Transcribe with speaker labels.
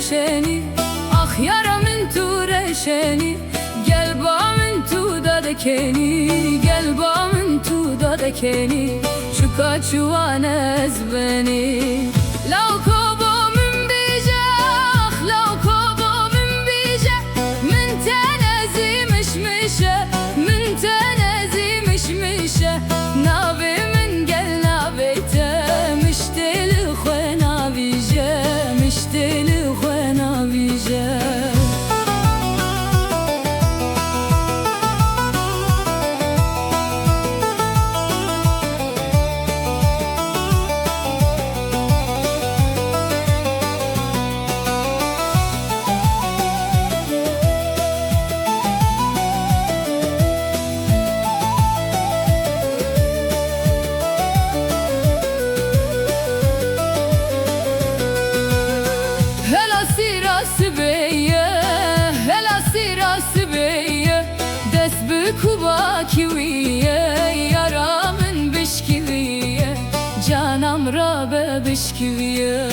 Speaker 1: reşeni, ah yaramın tu reşeni. Gel bağımın tu da dekeni, gel bağımın tu da dekeni. Şu kaçuvan ez beni. Lauko bağımın bice, ah lauko bağımın bice. Min tenezi mişmişe, min tenezi mişmişe. Navi min gel navite, mişteli xwe navije, mişteli xwe navije. Kuba kiviye, yaramın bişkiviye, canam rabe bişkiviye.